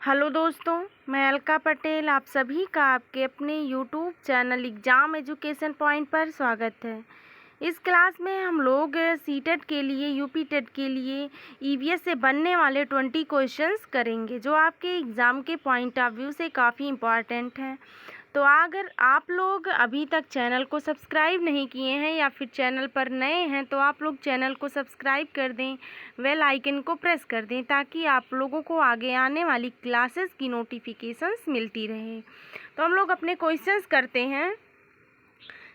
Hello दोस्तों, मैं अलका पटेल आप सभी का आपके अपने YouTube channel exam education point पर स्वागत है। इस क्लास में हम लोग सीटेट के लिए यूपी टेट के लिए ईवीएस से बनने वाले 20 क्वेश्चंस करेंगे जो आपके एग्ज़ाम के पॉइंट ऑफ व्यू से काफ़ी इम्पॉर्टेंट हैं। तो अगर आप लोग अभी तक चैनल को सब्सक्राइब नहीं किए हैं या फिर चैनल पर नए हैं तो आप लोग चैनल को सब्सक्राइब कर दें, बेल आइकन को प्रेस कर दें ताकि आप लोगों को आगे आने वाली क्लासेस की नोटिफिकेशंस मिलती रहे। तो हम लोग अपने क्वेश्चंस करते हैं।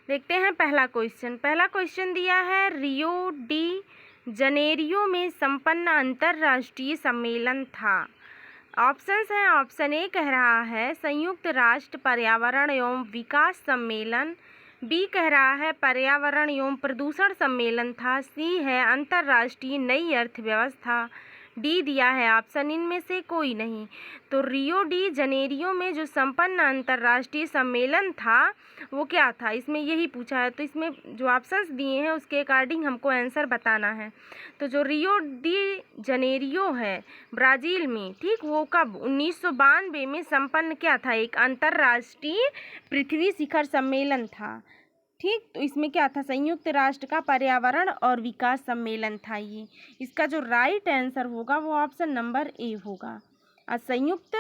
देखते हैं पहला क्वेश्चन दिया है, रियो डी जनेरियो में संपन्न अंतर्राष्ट्रीय सम्मेलन था। ऑप्शंस हैं। ऑप्शन ए कह रहा है संयुक्त राष्ट्र पर्यावरण एवं विकास सम्मेलन, बी कह रहा है पर्यावरण एवं प्रदूषण सम्मेलन था, सी है अंतर्राष्ट्रीय नई अर्थव्यवस्था, डी दिया है ऑप्शन इनमें से कोई नहीं। तो रियो डी जनेरियो में जो संपन्न अंतर्राष्ट्रीय सम्मेलन था वो क्या था, इसमें यही पूछा है। तो इसमें जो ऑप्शंस दिए हैं उसके अकॉर्डिंग हमको आंसर बताना है। तो जो रियो डी जनेरियो है ब्राज़ील में, ठीक, वो कब 1992 में संपन्न क्या था, एक अंतर्राष्ट्रीय पृथ्वी शिखर सम्मेलन था। ठीक, तो इसमें क्या था, संयुक्त राष्ट्र का पर्यावरण और विकास सम्मेलन था ये। इसका जो राइट आंसर होगा वो ऑप्शन नंबर ए होगा। संयुक्त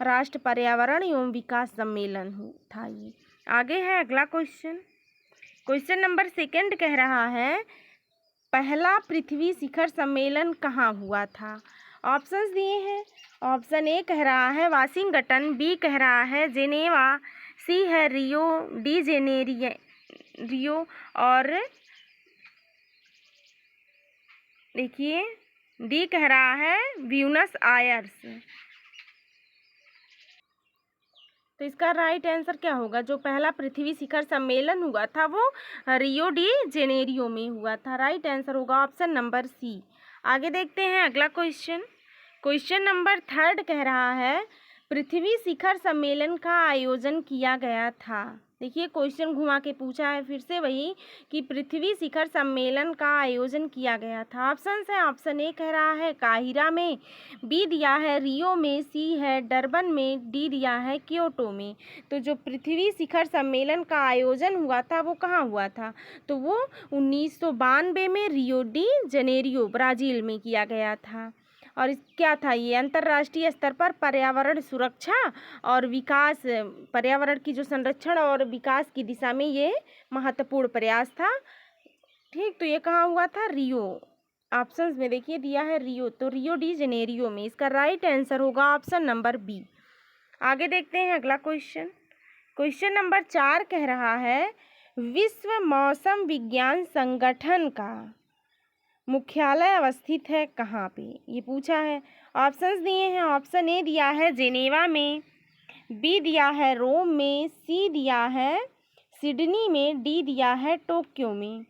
राष्ट्र पर्यावरण एवं विकास सम्मेलन था ये। आगे है अगला क्वेश्चन नंबर 2 कह रहा है पहला पृथ्वी शिखर सम्मेलन कहाँ हुआ था। ऑप्शंस दिए हैं। ऑप्शन ए कह रहा है वाशिंगटन, बी कह रहा है जेनेवा, सी है रियो डी जेनेरियो और देखिए डी कह रहा है ब्यूनस आयर्स। तो इसका राइट आंसर क्या होगा, जो पहला पृथ्वी शिखर सम्मेलन हुआ था वो रियो डी जेनेरियो में हुआ था। राइट आंसर होगा ऑप्शन नंबर सी। आगे देखते हैं अगला क्वेश्चन नंबर 3 कह रहा है पृथ्वी शिखर सम्मेलन का आयोजन किया गया था। देखिए क्वेश्चन घुमा के पूछा है फिर से वही कि पृथ्वी शिखर सम्मेलन का आयोजन किया गया था। ऑप्शन है। ऑप्शन ए कह रहा है काहिरा में, बी दिया है रियो में, सी है डरबन में, डी दिया है क्योटो में। तो जो पृथ्वी शिखर सम्मेलन का आयोजन हुआ था वो कहाँ हुआ था, तो वो 1992 में रियो डी जनेरियो ब्राज़ील में किया गया था। और क्या था ये, अंतर्राष्ट्रीय स्तर पर पर्यावरण सुरक्षा और विकास, पर्यावरण की जो संरक्षण और विकास की दिशा में ये महत्वपूर्ण प्रयास था। ठीक, तो ये कहाँ हुआ था, रियो। ऑप्शंस में देखिए दिया है रियो, तो रियो डी जेनेरियो में। इसका राइट आंसर होगा ऑप्शन नंबर बी। आगे देखते हैं अगला क्वेश्चन नंबर 4 कह रहा है विश्व मौसम विज्ञान संगठन का मुख्यालय अवस्थित है कहाँ पे, ये पूछा है। ऑप्शंस दिए हैं। ऑप्शन ए दिया है जेनेवा में, बी दिया है रोम में, सी दिया है सिडनी में, डी दिया है टोक्यो में।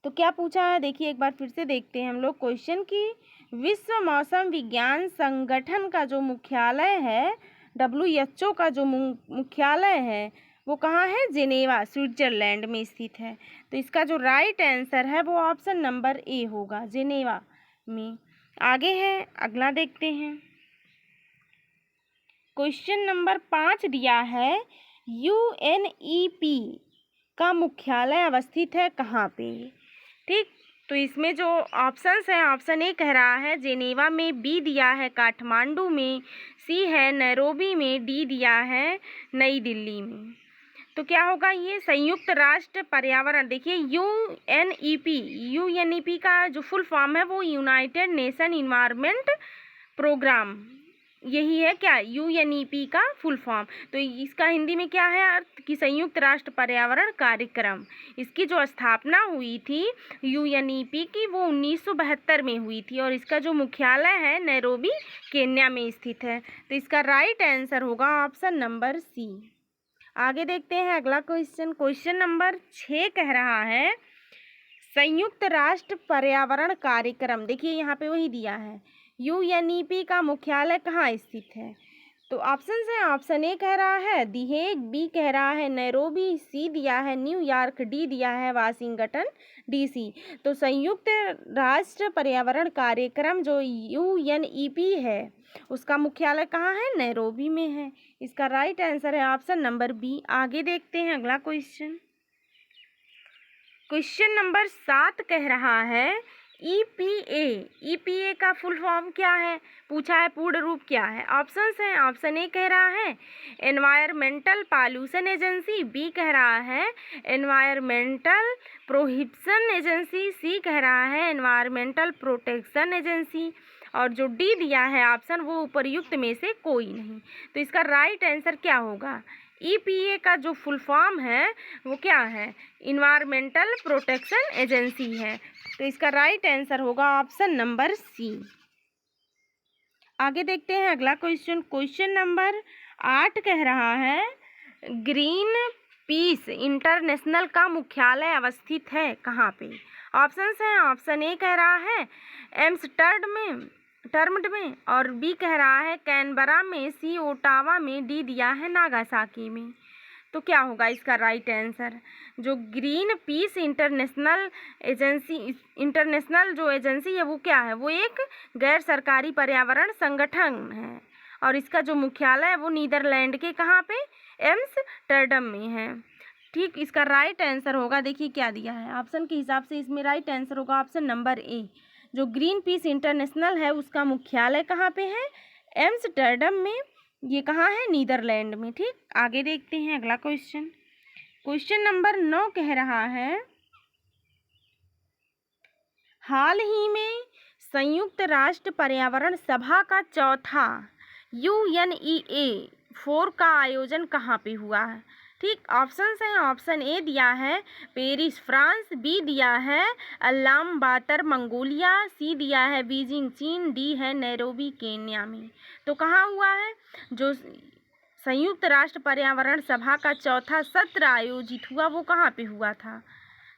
तो क्या पूछा है, देखिए एक बार फिर से देखते हैं हम लोग क्वेश्चन की। विश्व मौसम विज्ञान संगठन का जो मुख्यालय है, WHO का जो मुख्यालय है वो कहाँ है, जेनेवा स्विट्जरलैंड में स्थित है। तो इसका जो राइट आंसर है वो ऑप्शन नंबर ए होगा, जेनेवा में। आगे है अगला देखते हैं। क्वेश्चन नंबर 5 दिया है UNEP का मुख्यालय अवस्थित है कहाँ पे। ठीक, तो इसमें जो ऑप्शंस हैं, ऑप्शन ए कह रहा है जेनेवा में, बी दिया है काठमांडू में, सी है नैरोबी में, डी दिया है नई दिल्ली में। तो क्या होगा ये, संयुक्त राष्ट्र पर्यावरण, देखिए यूएनईपी का जो फुल फॉर्म है वो यूनाइटेड नेशन इन्वायरमेंट प्रोग्राम, यही है क्या, यूएनईपी का फुल फॉर्म। तो इसका हिंदी में क्या है अर्थ, कि संयुक्त राष्ट्र पर्यावरण कार्यक्रम। इसकी जो स्थापना हुई थी यूएनईपी की वो 1972 में हुई थी और इसका जो मुख्यालय है नैरोबी केन्या में स्थित है। तो इसका राइट आंसर होगा ऑप्शन नंबर सी। आगे देखते हैं अगला क्वेश्चन नंबर 6 कह रहा है संयुक्त राष्ट्र पर्यावरण कार्यक्रम, देखिए यहाँ पे वही दिया है यूएनईपी का मुख्यालय कहाँ स्थित है। तो ऑप्शन है, ऑप्शन ए कह रहा है दी हेग, बी कह रहा है नैरोबी, सी दिया है न्यूयॉर्क, डी दिया है वाशिंगटन डीसी। तो संयुक्त राष्ट्र पर्यावरण कार्यक्रम जो यूएनईपी है उसका मुख्यालय कहाँ है? नैरोबी में है। इसका राइट आंसर है ऑप्शन नंबर बी। आगे देखते हैं अगला क्वेश्चन। क्वेश्चन नंबर 7 कह रहा है ईपीए, ईपीए का फुल फॉर्म क्या है? पूछा है पूर्ण रूप क्या है? ऑप्शंस हैं, ऑप्शन ए कह रहा है एनवायरमेंटल पॉल्यूशन एजेंसी, बी कह रहा है एनवायरमेंटल प्रोहिबिशन एजेंसी, सी कह रहा है एनवायरमेंटल प्रोटेक्शन एजेंसी, और जो डी दिया है ऑप्शन वो उपर्युक्त में से कोई नहीं। तो इसका राइट आंसर क्या होगा? ईपीए का जो फुल फॉर्म है वो क्या है? इन्वायरमेंटल प्रोटेक्शन एजेंसी है। तो इसका राइट आंसर होगा ऑप्शन नंबर सी। आगे देखते हैं अगला क्वेश्चन। क्वेश्चन नंबर 8 कह रहा है ग्रीन पीस इंटरनेशनल का मुख्यालय अवस्थित है कहाँ पे? ऑप्शंस हैं, ऑप्शन ए कह रहा है एम्स्टर्डम में, और बी कह रहा है कैनबरा में, सी ओटावा में, डी दिया है नागासाकी में। तो क्या होगा इसका राइट आंसर? जो ग्रीन पीस इंटरनेशनल जो एजेंसी है वो क्या है? वो एक गैर सरकारी पर्यावरण संगठन है, और इसका जो मुख्यालय है वो नीदरलैंड के कहाँ पे? एम्स्टर्डम में है। ठीक, इसका राइट आंसर होगा, देखिए क्या दिया है ऑप्शन के हिसाब से, इसमें राइट आंसर होगा ऑप्शन नंबर ए। जो ग्रीन पीस इंटरनेशनल है उसका मुख्यालय कहाँ पे है? एम्स्टर्डम में। ये कहाँ है? नीदरलैंड में। ठीक, आगे देखते हैं अगला क्वेश्चन। क्वेश्चन नंबर 9 कह रहा है हाल ही में संयुक्त राष्ट्र पर्यावरण सभा का चौथा UNEA4 का आयोजन कहाँ पे हुआ है? ठीक, ऑप्शंस हैं, ऑप्शन ए दिया है पेरिस फ्रांस, बी दिया है अलामबातर मंगोलिया, सी दिया है बीजिंग चीन, डी है नैरोबी केन्या में। तो कहाँ हुआ है? जो संयुक्त राष्ट्र पर्यावरण सभा का चौथा सत्र आयोजित हुआ वो कहाँ पे हुआ था?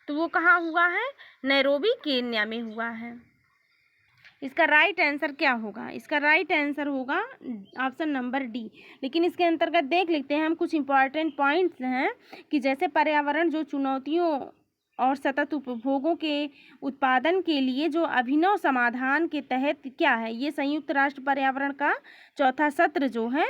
तो वो कहाँ हुआ है? नैरोबी केन्या में हुआ है। इसका राइट आंसर क्या होगा? इसका राइट आंसर होगा ऑप्शन नंबर डी। लेकिन इसके अंतर्गत देख लेते हैं हम कुछ इम्पॉर्टेंट पॉइंट्स हैं कि जैसे पर्यावरण जो चुनौतियों और सतत उपभोगों के उत्पादन के लिए जो अभिनव समाधान के तहत क्या है, ये संयुक्त राष्ट्र पर्यावरण का चौथा सत्र जो है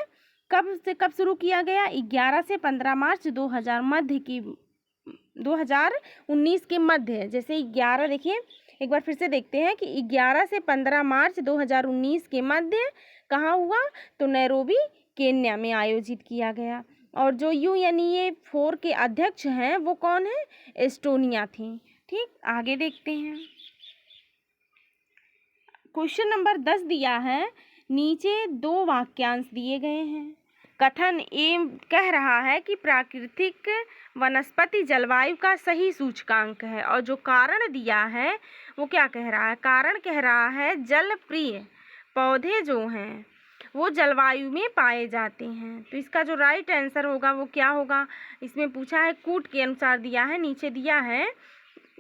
कब से कब शुरू किया गया? 11 से 15 मार्च 2019 के मध्य। जैसे 11, देखिए एक बार फिर से देखते हैं कि 11 से 15 मार्च 2019 के मध्य कहाँ हुआ? तो नैरोबी केन्या में आयोजित किया गया। और जो UNEA4 के अध्यक्ष हैं वो कौन है? एस्टोनिया थी। ठीक, आगे देखते हैं। क्वेश्चन नंबर 10 दिया है, नीचे 2 वाक्यांश दिए गए हैं। कथन ए कह रहा है कि प्राकृतिक वनस्पति जलवायु का सही सूचकांक है, और जो कारण दिया है वो क्या कह रहा है? कारण कह रहा है जल प्रिय पौधे जो हैं वो जलवायु में पाए जाते हैं। तो इसका जो राइट आंसर होगा वो क्या होगा? इसमें पूछा है कूट के अनुसार दिया है, नीचे दिया है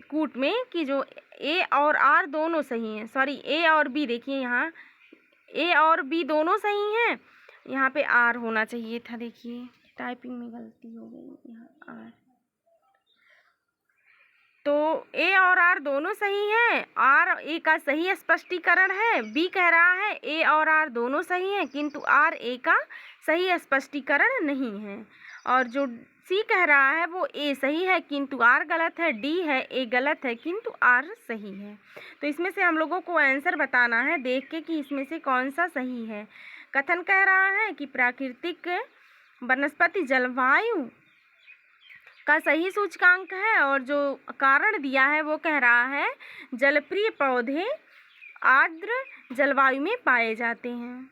कूट में कि जो ए और आर दोनों सही हैं, सॉरी ए और बी, देखिए यहाँ ए और बी दोनों सही हैं, यहाँ पे आर होना चाहिए था, देखिए टाइपिंग में गलती हो गई, यहाँ आर। तो ए और आर दोनों सही हैं, आर ए का सही स्पष्टीकरण है। बी कह रहा है ए और आर दोनों सही हैं किंतु आर ए का सही स्पष्टीकरण नहीं है। और जो सी कह रहा है वो ए सही है किंतु आर गलत है, डी है ए गलत है किंतु आर सही है। तो इसमें से हम लोगों को आंसर बताना है देख के कि इसमें से कौन सा सही है। कथन कह रहा है कि प्राकृतिक वनस्पति जलवायु का सही सूचकांक है, और जो कारण दिया है वो कह रहा है जलप्रिय पौधे आर्द्र जलवायु में पाए जाते हैं।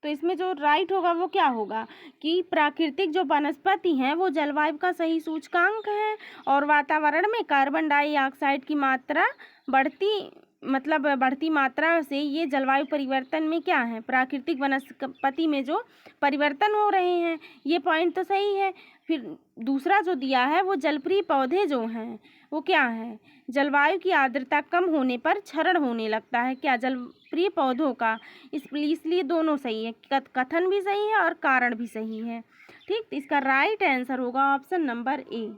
तो इसमें जो राइट होगा वो क्या होगा कि प्राकृतिक जो वनस्पति हैं वो जलवायु का सही सूचकांक है, और वातावरण में कार्बन डाइऑक्साइड की मात्रा बढ़ती मात्रा से ये जलवायु परिवर्तन में क्या है, प्राकृतिक वनस्पति में जो परिवर्तन हो रहे हैं, ये पॉइंट तो सही है। फिर दूसरा जो दिया है वो जलप्रिय पौधे जो हैं वो क्या है, जलवायु की आर्द्रता कम होने पर क्षरण होने लगता है, क्या जलप्रिय पौधों का, इसलिए दोनों सही है, कथन भी सही है और कारण भी सही है। ठीक, तो इसका राइट आंसर होगा ऑप्शन नंबर ए।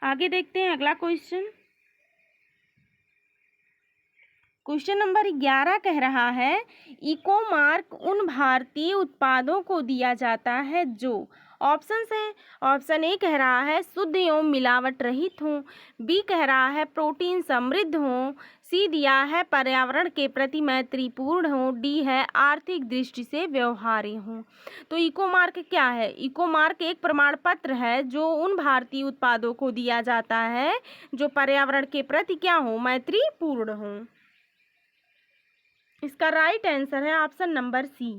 आगे देखते हैं अगला क्वेश्चन। क्वेश्चन नंबर 11 कह रहा है इको मार्क उन भारतीय उत्पादों को दिया जाता है जो, ऑप्शन है, ऑप्शन ए कह रहा है शुद्ध एवं मिलावट रहित हो, बी कह रहा है प्रोटीन समृद्ध हो, सी दिया है पर्यावरण के प्रति मैत्रीपूर्ण हो, डी है आर्थिक दृष्टि से व्यवहार्य हो। तो इको मार्क क्या है, इको मार्क एक प्रमाण पत्र है जो उन भारतीय उत्पादों को दिया जाता है जो पर्यावरण के प्रति क्या हो, मैत्रीपूर्ण हो। इसका राइट आंसर है ऑप्शन नंबर सी।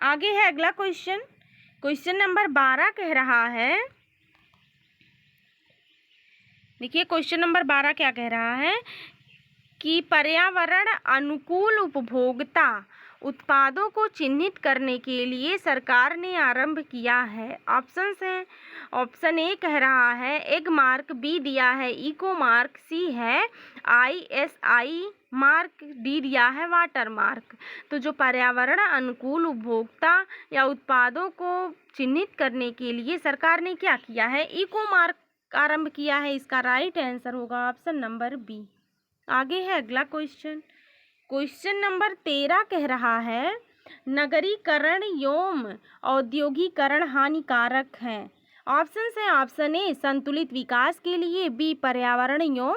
आगे है अगला क्वेश्चन। क्वेश्चन नंबर 12 कह रहा है, देखिए क्वेश्चन नंबर 12 क्या कह रहा है कि पर्यावरण अनुकूल उपभोक्ता उत्पादों को चिन्हित करने के लिए सरकार ने आरंभ किया है। ऑप्शंस हैं, ऑप्शन ए कह रहा है एग मार्क, बी दिया है इको मार्क, सी है ISI मार्क, डी दिया है वाटर मार्क। तो जो पर्यावरण अनुकूल उपभोक्ता या उत्पादों को चिन्हित करने के लिए सरकार ने क्या किया है, इको मार्क आरंभ किया है। इसका राइट आंसर होगा ऑप्शन नंबर बी। आगे है अगला क्वेश्चन। क्वेश्चन नंबर 13 कह रहा है नगरीकरण एवं औद्योगिकरण हानिकारक है। ऑप्शंस हैं, ऑप्शन ए संतुलित विकास के लिए, बी पर्यावरण एवं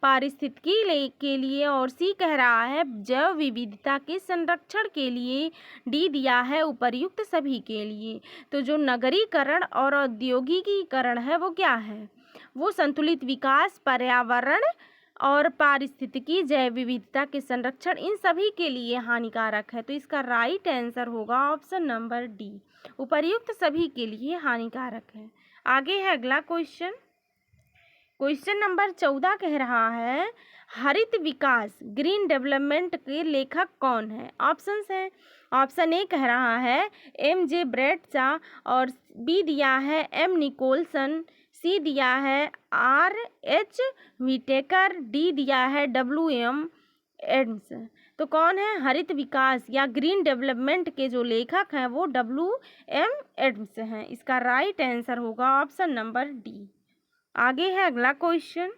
पारिस्थितिकी के लिए और सी कह रहा है जैव विविधता के संरक्षण के लिए, डी दिया है उपर्युक्त सभी के लिए। तो जो नगरीकरण और औद्योगिकीकरण है वो क्या है, वो संतुलित विकास, पर्यावरण और पारिस्थितिकी, जैव विविधता के संरक्षण, इन सभी के लिए हानिकारक है। तो इसका राइट आंसर होगा ऑप्शन नंबर डी, उपर्युक्त सभी के लिए हानिकारक है। आगे है अगला क्वेश्चन। क्वेश्चन नंबर 14 कह रहा है हरित विकास ग्रीन डेवलपमेंट के लेखक कौन है। ऑप्शंस हैं, ऑप्शन ए कह रहा है MJ ब्रेटचा और बी दिया है M निकोलसन, सी दिया है RH विटेकर, डी दिया है WM एडम्स। तो कौन है हरित विकास या ग्रीन डेवलपमेंट के जो लेखक हैं वो WM एडम्स हैं। इसका राइट आंसर होगा ऑप्शन नंबर डी। आगे है अगला क्वेश्चन।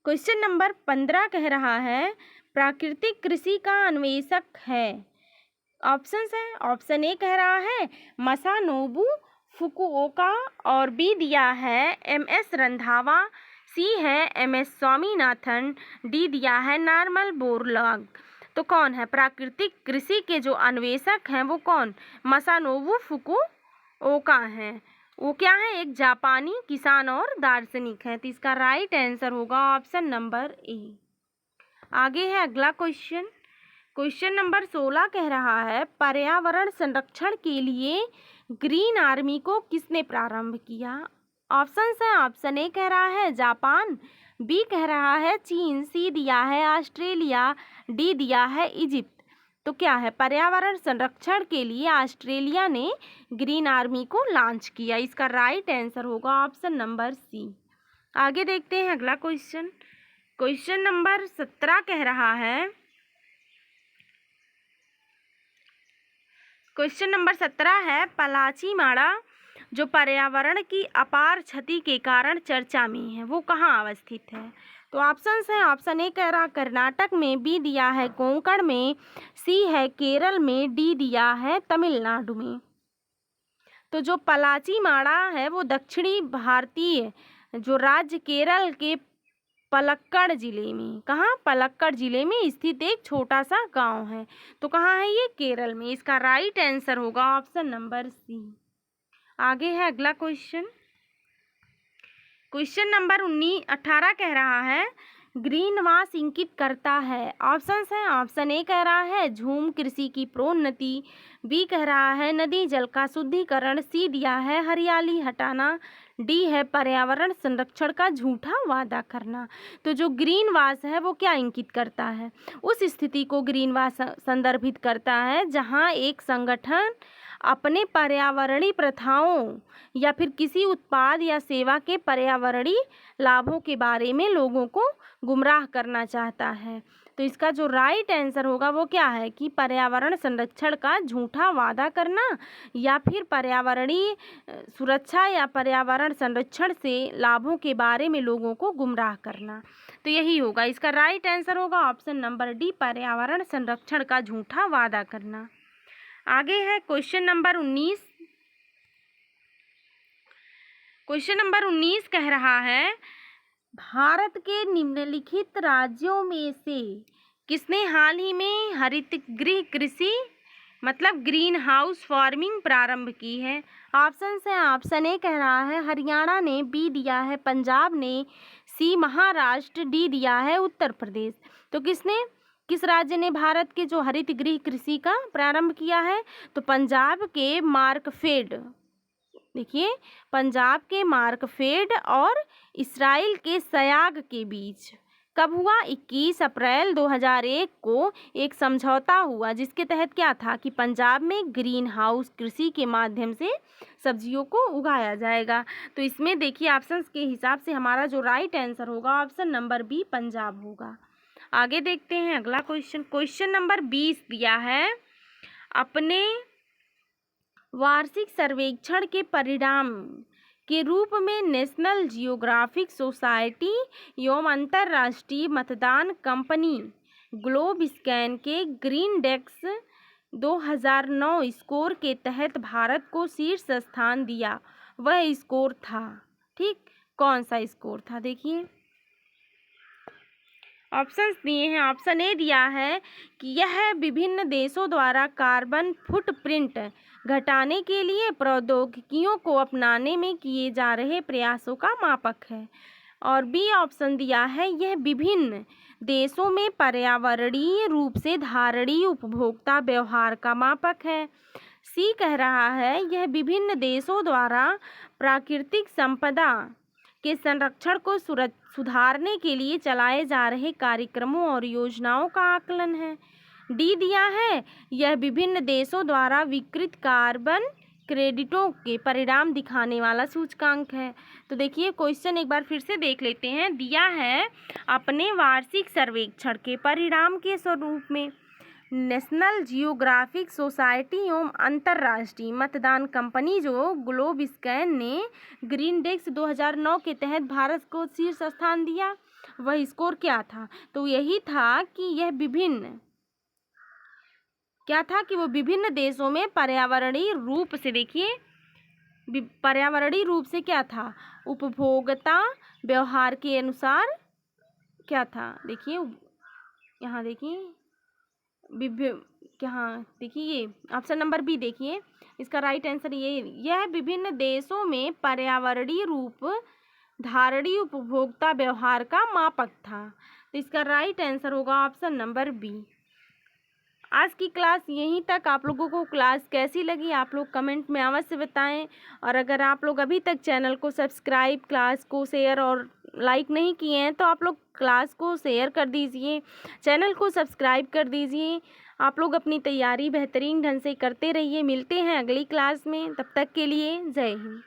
क्वेश्चन नंबर 15 कह रहा है प्राकृतिक कृषि का अन्वेषक है। ऑप्शंस है, ऑप्शन ए कह रहा है मसानोबु फुकुओका और बी दिया है MS रंधावा, सी है MS स्वामीनाथन, डी दिया है नॉर्मल बोरलॉग। तो कौन है प्राकृतिक कृषि के जो अन्वेषक हैं वो कौन, मसानोबु फुकुओका हैं। वो क्या है, एक जापानी किसान और दार्शनिक है। तो इसका राइट आंसर होगा ऑप्शन नंबर ए। आगे है अगला क्वेश्चन। क्वेश्चन नंबर 16 कह रहा है पर्यावरण संरक्षण के लिए ग्रीन आर्मी को किसने प्रारंभ किया। ऑप्शंस हैं, ऑप्शन ए कह रहा है जापान, बी कह रहा है चीन, सी दिया है ऑस्ट्रेलिया, डी दिया है इजिप्ट। तो क्या है पर्यावरण संरक्षण के लिए ऑस्ट्रेलिया ने ग्रीन आर्मी को लॉन्च किया। इसका राइट आंसर होगा ऑप्शन नंबर सी। आगे देखते हैं अगला क्वेश्चन। क्वेश्चन नंबर 17 कह रहा है, क्वेश्चन नंबर 17 है पलाची माड़ा जो पर्यावरण की अपार क्षति के कारण चर्चा में है वो कहाँ अवस्थित है। तो ऑप्शंस हैं, ऑप्शन ए कह रहा कर्नाटक में, बी दिया है कोंकण में, सी है केरल में, डी दिया है तमिलनाडु में। तो जो पलाची माड़ा है वो दक्षिणी भारतीय जो राज्य केरल के पलक्कड़ जिले में, कहाँ, पलक्कड़ जिले में स्थित एक छोटा सा गांव है। तो कहाँ है ये, केरल में। इसका राइट आंसर होगा ऑप्शन नंबर सी। आगे है अगला क्वेश्चन। क्वेश्चन नंबर 18 कह रहा है ग्रीन वाश इंगित करता है। ऑप्शंस हैं, ऑप्शन ए कह रहा है झूम कृषि की प्रोन्नति, बी कह रहा है नदी जल का शुद्धिकरण, सी दिया है हरियाली हटाना, डी है पर्यावरण संरक्षण का झूठा वादा करना। तो जो ग्रीन वाश है वो क्या इंगित करता है, उस स्थिति को ग्रीन वाश संदर्भित करता है जहां एक संगठन अपने पर्यावरणीय प्रथाओं या फिर किसी उत्पाद या सेवा के पर्यावरणीय लाभों के बारे में लोगों को गुमराह करना चाहता है। तो इसका जो राइट आंसर होगा वो क्या है कि पर्यावरण संरक्षण का झूठा वादा करना या फिर पर्यावरणीय सुरक्षा या पर्यावरण संरक्षण से लाभों के बारे में लोगों को गुमराह करना। तो यही होगा, इसका राइट आंसर होगा ऑप्शन नंबर डी, पर्यावरण संरक्षण का झूठा वादा करना। आगे है क्वेश्चन नंबर 19। क्वेश्चन नंबर 19 कह रहा है, भारत के निम्नलिखित राज्यों में से किसने हाल ही में हरित गृह कृषि मतलब ग्रीन हाउस फार्मिंग प्रारंभ की है? ऑप्शन है, ऑप्शन ए कह रहा है हरियाणा ने, बी दिया है पंजाब ने, सी महाराष्ट्र, डी दिया है उत्तर प्रदेश। तो किस राज्य ने भारत के जो हरित गृह कृषि का प्रारंभ किया है? तो पंजाब के मार्कफेड, देखिए पंजाब के मार्कफेड और इस्राइल के सयाग के बीच कब हुआ? 21 अप्रैल 2001 को एक समझौता हुआ, जिसके तहत क्या था कि पंजाब में ग्रीन हाउस कृषि के माध्यम से सब्जियों को उगाया जाएगा। तो इसमें देखिए ऑप्शंस के हिसाब से हमारा जो राइट आंसर होगा ऑप्शन नंबर बी, पंजाब होगा। आगे देखते हैं अगला क्वेश्चन। क्वेश्चन नंबर 20 दिया है, अपने वार्षिक सर्वेक्षण के परिणाम के रूप में नेशनल जियोग्राफिक सोसाइटी एवं अंतर्राष्ट्रीय मतदान कंपनी ग्लोब स्कैन के ग्रीन डेक्स 2009 स्कोर के तहत भारत को शीर्ष स्थान दिया। वह स्कोर था, ठीक, कौन सा स्कोर था? देखिए ऑप्शंस दिए हैं। ऑप्शन ए दिया है कि यह विभिन्न देशों द्वारा कार्बन फुटप्रिंट घटाने के लिए प्रौद्योगिकियों को अपनाने में किए जा रहे प्रयासों का मापक है। और बी ऑप्शन दिया है, यह विभिन्न देशों में पर्यावरणीय रूप से धारणीय उपभोक्ता व्यवहार का मापक है। सी कह रहा है, यह विभिन्न देशों द्वारा प्राकृतिक संपदा के संरक्षण को सुधारने के लिए चलाए जा रहे कार्यक्रमों और योजनाओं का आकलन है। डी दिया है, यह विभिन्न देशों द्वारा विकृत कार्बन क्रेडिटों के परिणाम दिखाने वाला सूचकांक है। तो देखिए क्वेश्चन एक बार फिर से देख लेते हैं। दिया है, अपने वार्षिक सर्वेक्षण के परिणाम के स्वरूप में नेशनल जियोग्राफिक सोसाइटी एवं अंतर्राष्ट्रीय मतदान कंपनी जो ग्लोब स्कैन ने ग्रीन डेक्स 2009 के तहत भारत को शीर्ष स्थान दिया। वह स्कोर क्या था? तो यही था कि यह विभिन्न क्या था कि वो विभिन्न देशों में पर्यावरणीय रूप से, देखिए पर्यावरणीय रूप से क्या था, उपभोक्ता व्यवहार के अनुसार क्या था? देखिए यहाँ देखिए हाँ देखिए ये ऑप्शन नंबर बी, देखिए इसका राइट आंसर यह विभिन्न देशों में पर्यावरणीय रूप धारणीय उपभोक्ता व्यवहार का मापक था। तो इसका राइट आंसर होगा ऑप्शन नंबर बी। आज की क्लास यहीं तक। आप लोगों को क्लास कैसी लगी आप लोग कमेंट में अवश्य बताएं। और अगर आप लोग अभी तक चैनल को सब्सक्राइब, क्लास को शेयर और लाइक नहीं किए हैं तो आप लोग क्लास को शेयर कर दीजिए, चैनल को सब्सक्राइब कर दीजिए। आप लोग अपनी तैयारी बेहतरीन ढंग से करते रहिए। मिलते हैं अगली क्लास में, तब तक के लिए जय हिंद।